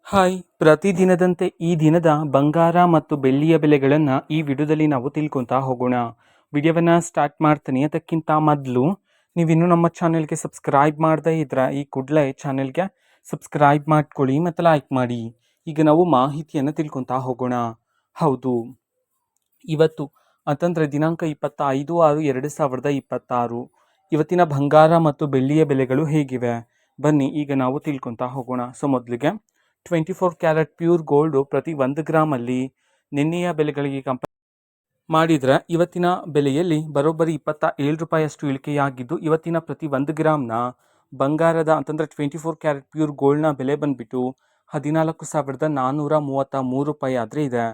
Hi, ಪ್ರತಿದಿನದಂತೆ ಈ ದಿನದ ಬಂಗಾರ ಮತ್ತು ಬೆಳ್ಳಿಯ ಬೆಲೆಗಳನ್ನು ಈ ವಿಡಿಯೋದಲ್ಲಿ ನಾವು ತಿಳ್ಕೊತಾ ಹೋಗೋಣ. ವಿಡಿಯೋವನ್ನು ಸ್ಟಾರ್ಟ್ ಮಾಡ್ತೀನಿ. ಅದಕ್ಕಿಂತ ಮೊದಲು ನೀವಿನ್ನೂ ನಮ್ಮ ಚಾನೆಲ್ಗೆ ಸಬ್ಸ್ಕ್ರೈಬ್ ಮಾಡದೇ ಇದ್ರೆ ಈ ಕೂಡಲೇ ಚಾನೆಲ್ಗೆ ಸಬ್ಸ್ಕ್ರೈಬ್ ಮಾಡ್ಕೊಳ್ಳಿ ಮತ್ತು ಲೈಕ್ ಮಾಡಿ. ಈಗ ನಾವು ಮಾಹಿತಿಯನ್ನು ತಿಳ್ಕೊತಾ ಹೋಗೋಣ. ಹೌದು, ಇವತ್ತು ಅಂತಂದರೆ ದಿನಾಂಕ 25/6/2026 ಇವತ್ತಿನ ಬಂಗಾರ ಮತ್ತು ಬೆಳ್ಳಿಯ ಬೆಲೆಗಳು ಹೇಗಿವೆ ಬನ್ನಿ ಈಗ ನಾವು ತಿಳ್ಕೊತಾ ಹೋಗೋಣ. ಸೊ ಮೊದಲಿಗೆ 24 ಕ್ಯಾರೆಟ್ ಪ್ಯೂರ್ ಗೋಲ್ಡು ಪ್ರತಿ 1 ಗ್ರಾಮಲ್ಲಿ ನಿನ್ನೆಯ ಬೆಲೆಗಳಿಗೆ ಕಂಪೇರ್ ಮಾಡಿದರೆ ಇವತ್ತಿನ ಬೆಲೆಯಲ್ಲಿ ಬರೋಬ್ಬರಿ 27 ರೂಪಾಯಿಯಷ್ಟು ಇಳಿಕೆಯಾಗಿದ್ದು, ಇವತ್ತಿನ ಪ್ರತಿ 1 ಗ್ರಾಮ್ನ ಬಂಗಾರದ ಅಂತಂದರೆ 24 ಕ್ಯಾರೆಟ್ ಪ್ಯೂರ್ ಗೋಲ್ಡ್ನ ಬೆಲೆ ಬಂದುಬಿಟ್ಟು 14,433 ರೂಪಾಯಿ ಆದರೆ ಇದೆ.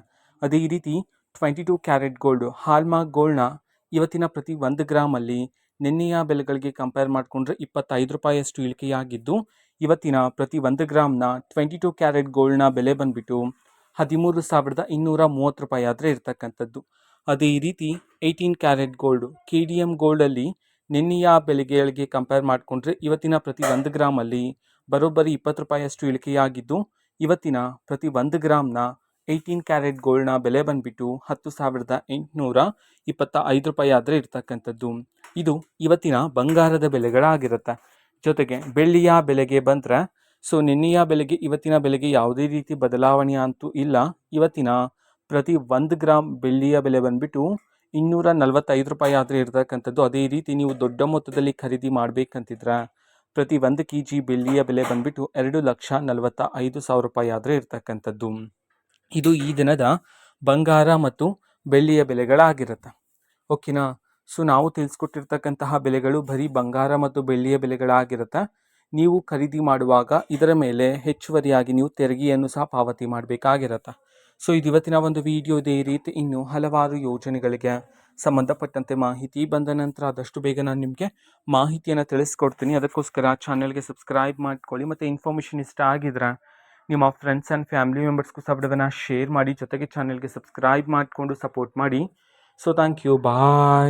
ಅದೇ ರೀತಿ 22 ಕ್ಯಾರೆಟ್ ಗೋಲ್ಡು ಹಾಲ್ಮಾರ್ಕ್ ಗೋಲ್ಡ್ನ ಇವತ್ತಿನ ಪ್ರತಿ 1 ಗ್ರಾಮಲ್ಲಿ ನಿನ್ನೆಯ ಬೆಲೆಗಳಿಗೆ ಕಂಪೇರ್ ಮಾಡಿಕೊಂಡ್ರೆ 25 ರೂಪಾಯಿಯಷ್ಟು ಇಳಿಕೆಯಾಗಿದ್ದು, ಇವತ್ತಿನ ಪ್ರತಿ 1 ಗ್ರಾಮ್ನ 22 ಕ್ಯಾರೆಟ್ ಗೋಲ್ಡ್ನ ಬೆಲೆ ಬಂದುಬಿಟ್ಟು 13,230 ರೂಪಾಯಿ ಆದರೆ ಇರ್ತಕ್ಕಂಥದ್ದು. ಅದೇ ರೀತಿ 18 ಕ್ಯಾರೆಟ್ ಗೋಲ್ಡು KDM ಗೋಲ್ಡಲ್ಲಿ ನಿನ್ನೆಯ ಬೆಲೆಗಳಿಗೆ ಕಂಪೇರ್ ಮಾಡಿಕೊಂಡ್ರೆ ಇವತ್ತಿನ ಪ್ರತಿ 1 ಗ್ರಾಮಲ್ಲಿ ಬರೋಬ್ಬರಿ 20 ರೂಪಾಯಿಯಷ್ಟು ಇಳಿಕೆಯಾಗಿದ್ದು, ಇವತ್ತಿನ ಪ್ರತಿ 1 ಗ್ರಾಮ್ನ 18 ಕ್ಯಾರೆಟ್ ಗೋಲ್ಡ್ನ ಬೆಲೆ ಬಂದುಬಿಟ್ಟು 10,825 ರೂಪಾಯಿ ಆದರೆ ಇರ್ತಕ್ಕಂಥದ್ದು. ಇದು ಇವತ್ತಿನ ಬಂಗಾರದ ಬೆಲೆಗಳಾಗಿರುತ್ತೆ. ಜೊತೆಗೆ ಬೆಳ್ಳಿಯ ಬೆಲೆಗೆ ಬಂದರೆ ಸೊ ನಿನ್ನೆಯ ಬೆಲೆಗೆ ಇವತ್ತಿನ ಬೆಲೆಗೆ ಯಾವುದೇ ರೀತಿ ಬದಲಾವಣೆ ಅಂತೂ ಇಲ್ಲ. ಇವತ್ತಿನ ಪ್ರತಿ 1 ಗ್ರಾಮ್ ಬೆಳ್ಳಿಯ ಬೆಲೆ ಬಂದುಬಿಟ್ಟು 245 ರೂಪಾಯಿ ಆದರೆ ಇರ್ತಕ್ಕಂಥದ್ದು. ಅದೇ ರೀತಿ ನೀವು ದೊಡ್ಡ ಮೊತ್ತದಲ್ಲಿ ಖರೀದಿ ಮಾಡಬೇಕಂತಿದ್ರೆ ಪ್ರತಿ 1 kg ಬೆಳ್ಳಿಯ ಬೆಲೆ ಬಂದುಬಿಟ್ಟು 2,45,000 ರೂಪಾಯಿ ಆದರೆ ಇರ್ತಕ್ಕಂಥದ್ದು. ಇದು ಈ ದಿನದ ಬಂಗಾರ ಮತ್ತು ಬೆಳ್ಳಿಯ ಬೆಲೆಗಳಾಗಿರುತ್ತೆ. ಓಕೆನಾ? ಸೊ ನಾವು ತಿಳಿಸ್ಕೊಟ್ಟಿರ್ತಕ್ಕಂತಹ ಬೆಲೆಗಳು ಬರೀ ಬಂಗಾರ ಮತ್ತು ಬೆಳ್ಳಿಯ ಬೆಲೆಗಳಾಗಿರುತ್ತೆ. ನೀವು ಖರೀದಿ ಮಾಡುವಾಗ ಇದರ ಮೇಲೆ ಹೆಚ್ಚುವರಿಯಾಗಿ ನೀವು ತೆರಿಗೆಯನ್ನು ಸಹ ಪಾವತಿ ಮಾಡಬೇಕಾಗಿರುತ್ತೆ. ಸೊ ಇದು ಇವತ್ತಿನ ಒಂದು ವಿಡಿಯೋ. ಇದೇ ರೀತಿ ಇನ್ನೂ ಹಲವಾರು ಯೋಜನೆಗಳಿಗೆ ಸಂಬಂಧಪಟ್ಟಂತೆ ಮಾಹಿತಿ ಬಂದ ನಂತರ ಆದಷ್ಟು ಬೇಗ ನಾನು ನಿಮಗೆ ಮಾಹಿತಿಯನ್ನು ತಿಳಿಸ್ಕೊಡ್ತೀನಿ. ಅದಕ್ಕೋಸ್ಕರ ಚಾನಲ್ಗೆ ಸಬ್ಸ್ಕ್ರೈಬ್ ಮಾಡ್ಕೊಳ್ಳಿ ಮತ್ತು ಇನ್ಫಾರ್ಮೇಷನ್ ಇಷ್ಟ ಆಗಿದ್ರೆ ನಿಮ್ಮ ಫ್ರೆಂಡ್ಸ್ ಆ್ಯಂಡ್ ಫ್ಯಾಮಿಲಿ ಮೆಂಬರ್ಸ್ಗೂ ಸಹ ವಿಡಿಯೋವನ್ನು ಶೇರ್ ಮಾಡಿ. ಜೊತೆಗೆ ಚಾನಲ್ಗೆ ಸಬ್ಸ್ಕ್ರೈಬ್ ಮಾಡಿಕೊಂಡು ಸಪೋರ್ಟ್ ಮಾಡಿ. So thank you, bye.